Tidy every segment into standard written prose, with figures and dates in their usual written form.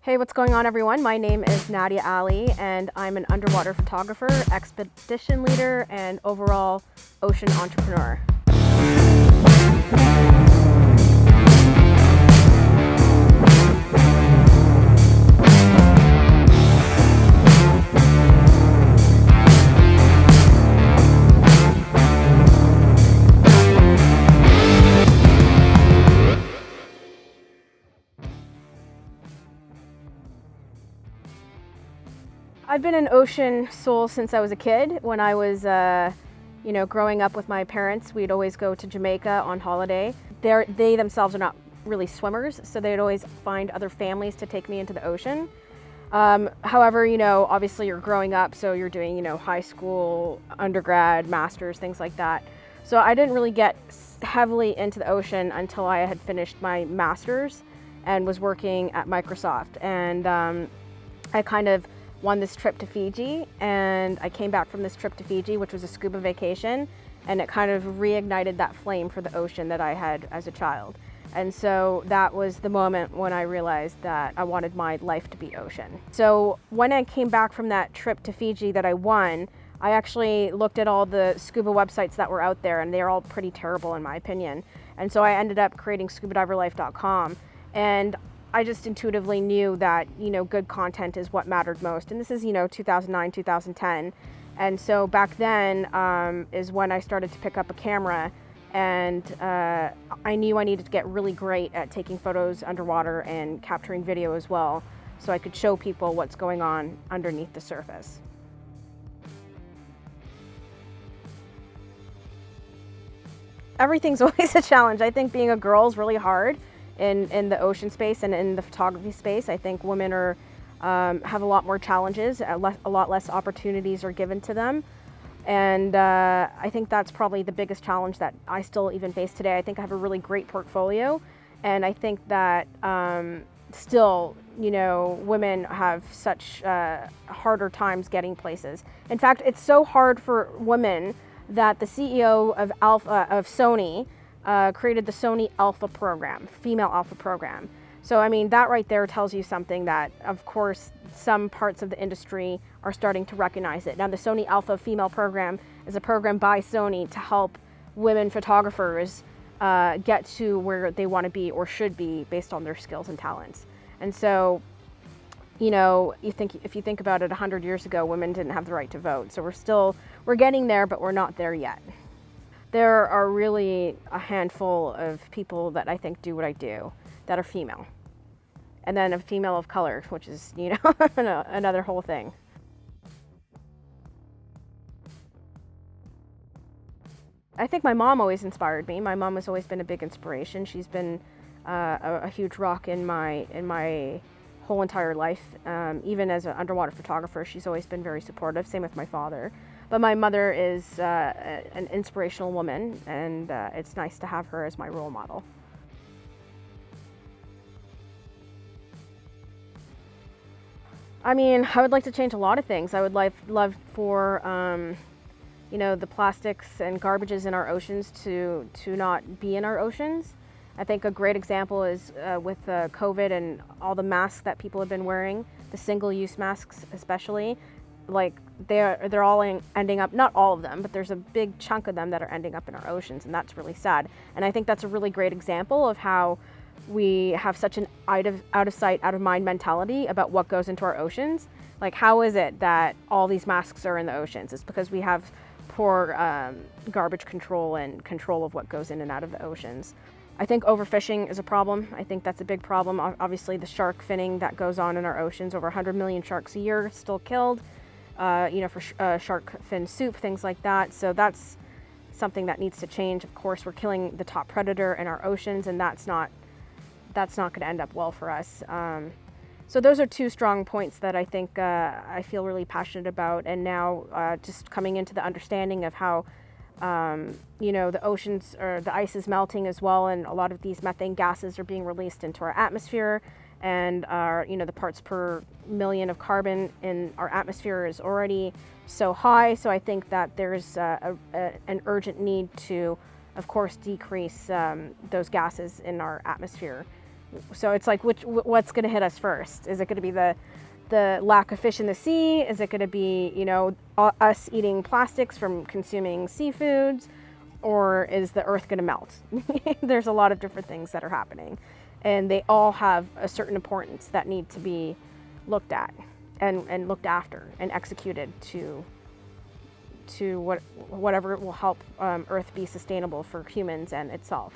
Hey, what's going on, everyone? My name is Nadia Aly, and I'm an underwater photographer, expedition leader, and overall ocean entrepreneur. I've been an ocean soul since I was a kid. When I was, growing up with my parents, we'd always go to Jamaica on holiday. They themselves are not really swimmers, so they'd always find other families to take me into the ocean. However, obviously you're growing up, so you're doing, high school, undergrad, masters, things like that. So I didn't really get heavily into the ocean until I had finished my master's and was working at Microsoft. And I kind of won this trip to Fiji, and I came back from this trip to Fiji, which was a scuba vacation, and it kind of reignited that flame for the ocean that I had as a child. And so that was the moment when I realized that I wanted my life to be ocean. So when I came back from that trip to Fiji that I won, I actually looked at all the scuba websites that were out there, and they're all pretty terrible in my opinion. And so I ended up creating life.com, and I just intuitively knew that, good content is what mattered most. And this is, 2009, 2010. And so back then is when I started to pick up a camera, and I knew I needed to get really great at taking photos underwater and capturing video as well, so I could show people what's going on underneath the surface. Everything's always a challenge. I think being a girl is really hard. In the ocean space and in the photography space. I think women are have a lot more challenges, a lot less opportunities are given to them. And I think that's probably the biggest challenge that I still even face today. I think I have a really great portfolio, and I think that still, women have such harder times getting places. In fact, it's so hard for women that the CEO of Sony created the Sony Alpha program, female Alpha program. So, that right there tells you something that, of course, some parts of the industry are starting to recognize it. Now, the Sony Alpha female program is a program by Sony to help women photographers get to where they want to be or should be based on their skills and talents. And so, if you think about it, 100 years ago, women didn't have the right to vote. So we're getting there, but we're not there yet. There are really a handful of people that I think do what I do that are female. And then a female of color, which is, another whole thing. I think my mom always inspired me. My mom has always been a big inspiration. She's been a huge rock in my whole entire life. Even as an underwater photographer, she's always been very supportive. Same with my father. But my mother is an inspirational woman, and it's nice to have her as my role model. I would like to change a lot of things. I would love for, the plastics and garbages in our oceans to not be in our oceans. I think a great example is with COVID and all the masks that people have been wearing, the single-use masks especially. Like they're all ending up, not all of them, but there's a big chunk of them that are ending up in our oceans, and that's really sad. And I think that's a really great example of how we have such an out of sight, out of mind mentality about what goes into our oceans. Like, how is it that all these masks are in the oceans? It's because we have poor garbage control and control of what goes in and out of the oceans. I think overfishing is a problem. I think that's a big problem. Obviously, the shark finning that goes on in our oceans, over 100 million sharks a year still killed. For shark fin soup, things like that. So that's something that needs to change. Of course, we're killing the top predator in our oceans, and that's not going to end up well for us. So those are two strong points that I think I feel really passionate about. And now just coming into the understanding of how, the oceans, or the ice is melting as well, and a lot of these methane gases are being released into our atmosphere. And our, the parts per million of carbon in our atmosphere is already so high. So I think that there's an urgent need to, of course, decrease those gases in our atmosphere. So it's like, what's going to hit us first? Is it going to be the lack of fish in the sea? Is it going to be, you know, us eating plastics from consuming seafoods? Or is the earth going to melt? There's a lot of different things that are happening, and they all have a certain importance that need to be looked at and looked after and executed to whatever will help Earth be sustainable for humans and itself.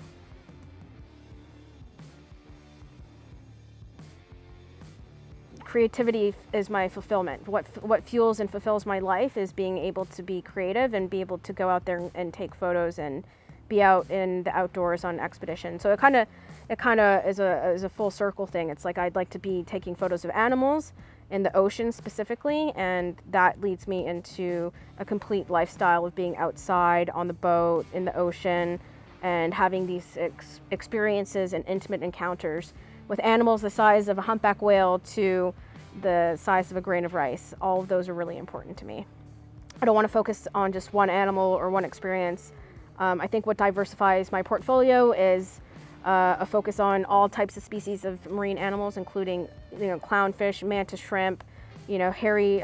Creativity is my fulfillment. What fuels and fulfills my life is being able to be creative and be able to go out there and take photos and be out in the outdoors on expedition. So it kind of is a full circle thing. It's like I'd like to be taking photos of animals in the ocean specifically, and that leads me into a complete lifestyle of being outside on the boat, in the ocean, and having these experiences and intimate encounters with animals the size of a humpback whale to the size of a grain of rice. All of those are really important to me. I don't want to focus on just one animal or one experience. I think what diversifies my portfolio is a focus on all types of species of marine animals, including, you know, clownfish, mantis shrimp, you know, hairy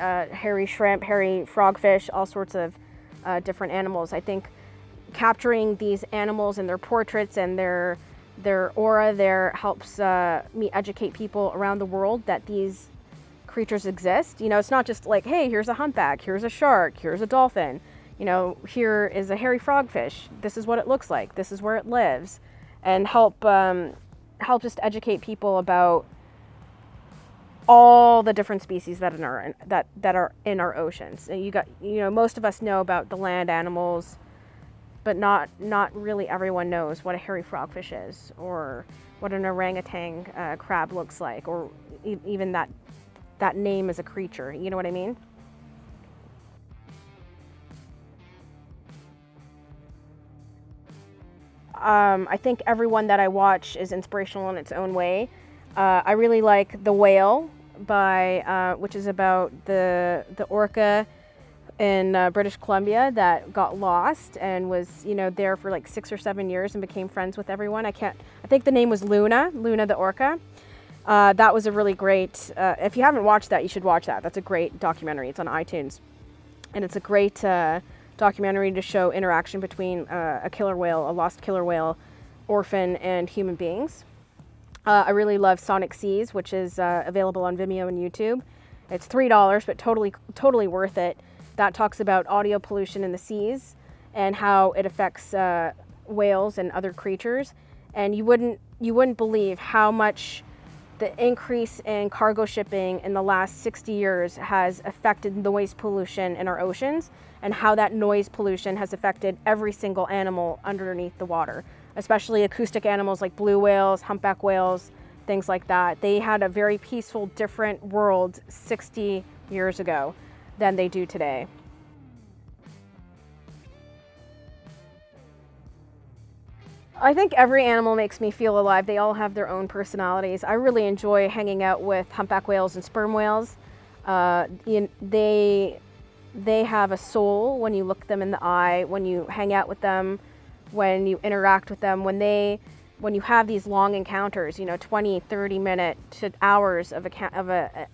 shrimp, hairy frogfish, all sorts of different animals. I think capturing these animals and their portraits and their aura there helps me educate people around the world that these creatures exist. You know, it's not just like, hey, here's a humpback, here's a shark, here's a dolphin. You know, here is a hairy frogfish. This is what it looks like. This is where it lives. And help just educate people about all the different species that are in our oceans. And most of us know about the land animals, but not really everyone knows what a hairy frogfish is, or what an orangutan crab looks like, or even that name as a creature. You know what I mean? I think everyone that I watch is inspirational in its own way. I really like The Whale, which is about the orca in British Columbia that got lost and was, you know, there for like 6 or 7 years and became friends with everyone. I think the name was Luna the orca. That was a really great, if you haven't watched that, you should watch that. That's a great documentary. It's on iTunes. And it's a great documentary to show interaction between a killer whale, a lost killer whale, orphan, and human beings. I really love Sonic Seas, which is available on Vimeo and YouTube. It's $3, but totally worth it. That talks about audio pollution in the seas and how it affects whales and other creatures. And you wouldn't believe how much the increase in cargo shipping in the last 60 years has affected noise pollution in our oceans, and how that noise pollution has affected every single animal underneath the water, especially acoustic animals like blue whales, humpback whales, things like that. They had a very peaceful, different world 60 years ago than they do today. I think every animal makes me feel alive. They all have their own personalities. I really enjoy hanging out with humpback whales and sperm whales. They have a soul when you look them in the eye, when you hang out with them, when you interact with them, when you have these long encounters, 20, 30 minute to hours of a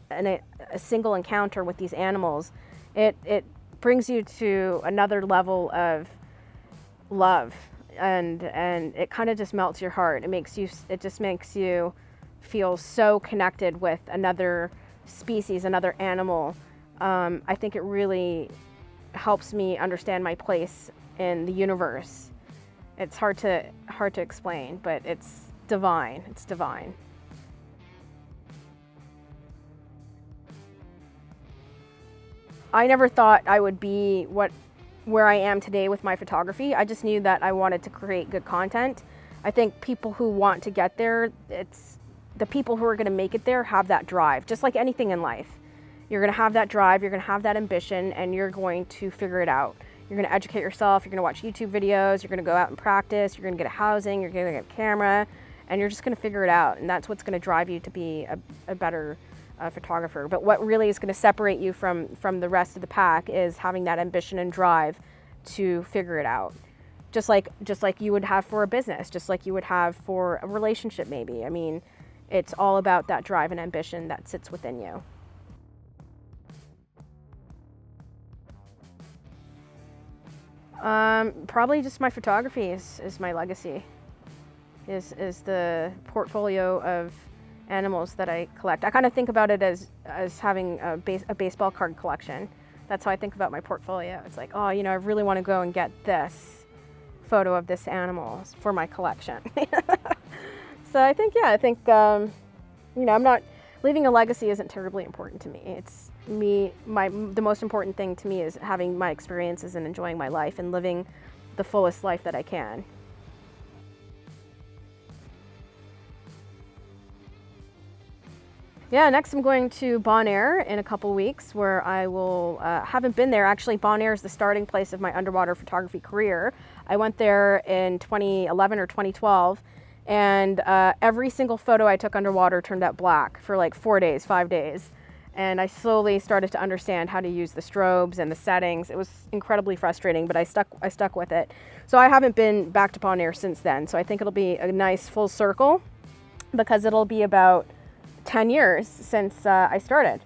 single encounter with these animals. It brings you to another level of love. And it kind of just melts your heart. It just makes you feel so connected with another species, another animal. I think it really helps me understand my place in the universe. It's hard to explain, but it's divine. It's divine. I never thought I would be where I am today with my photography. I just knew that I wanted to create good content. I think people who want to get there, it's the people who are going to make it there have that drive, just like anything in life. You're going to have that drive, you're going to have that ambition, and you're going to figure it out. You're going to educate yourself, you're going to watch YouTube videos, you're going to go out and practice, you're going to get a housing, you're going to get a camera, and you're just going to figure it out. And that's what's going to drive you to be a better photographer. But what really is going to separate you from the rest of the pack is having that ambition and drive to figure it out. Just like you would have for a business, just like you would have for a relationship maybe. I mean, It's all about that drive and ambition that sits within you. Probably just my photography is my legacy, is the portfolio of animals that I collect. I kind of think about it as having a baseball card collection. That's how I think about my portfolio. It's like, oh, you know, I really want to go and get this photo of this animal for my collection. So I think, yeah, you know, I'm not, leaving a legacy isn't terribly important to me. It's the most important thing to me is having my experiences and enjoying my life and living the fullest life that I can. Yeah, next I'm going to Bonaire in a couple weeks, where I will, haven't been there. Actually, Bonaire is the starting place of my underwater photography career. I went there in 2011 or 2012, and every single photo I took underwater turned out black for like 4 days, 5 days. And I slowly started to understand how to use the strobes and the settings. It was incredibly frustrating, but I stuck with it. So I haven't been back to Bonaire since then. So I think it'll be a nice full circle, because it'll be about 10 years since I started.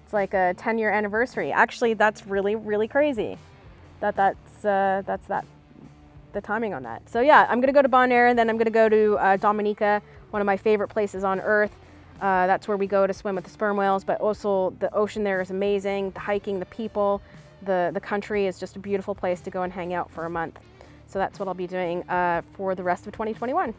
It's like a 10-year anniversary. Actually, that's really, really crazy. That's the timing on that. So yeah, I'm gonna go to Bonaire, and then I'm gonna go to Dominica, one of my favorite places on earth. That's where we go to swim with the sperm whales, but also the ocean there is amazing. The hiking, the people, the country is just a beautiful place to go and hang out for a month. So that's what I'll be doing for the rest of 2021.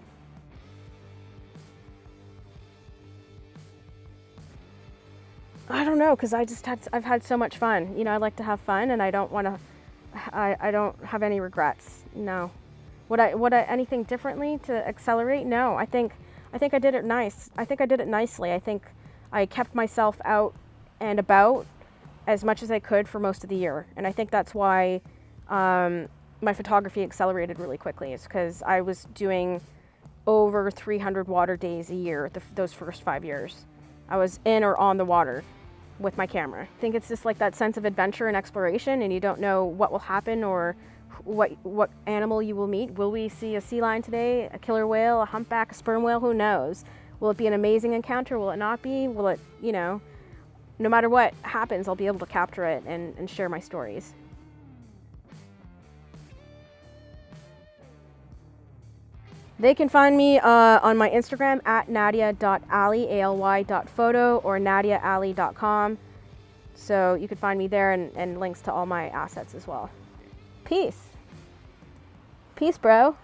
I don't know, because I've had so much fun. You know, I like to have fun, and I don't have any regrets. No. Would I anything differently to accelerate? No. I think I did it nice. I think I did it nicely. I think I kept myself out and about as much as I could for most of the year. And I think that's why my photography accelerated really quickly, is because I was doing over 300 water days a year those first 5 years. I was in or on the water with my camera. I think it's just like that sense of adventure and exploration, and you don't know what will happen or what animal you will meet. Will we see a sea lion today, a killer whale, a humpback, a sperm whale? Who knows? Will it be an amazing encounter? Will it not be? Will it, you know, no matter what happens, I'll be able to capture it and share my stories. They can find me on my Instagram at nadia.aly, ALY.photo, or nadiaaly.com. So you can find me there, and links to all my assets as well. Peace. Peace, bro.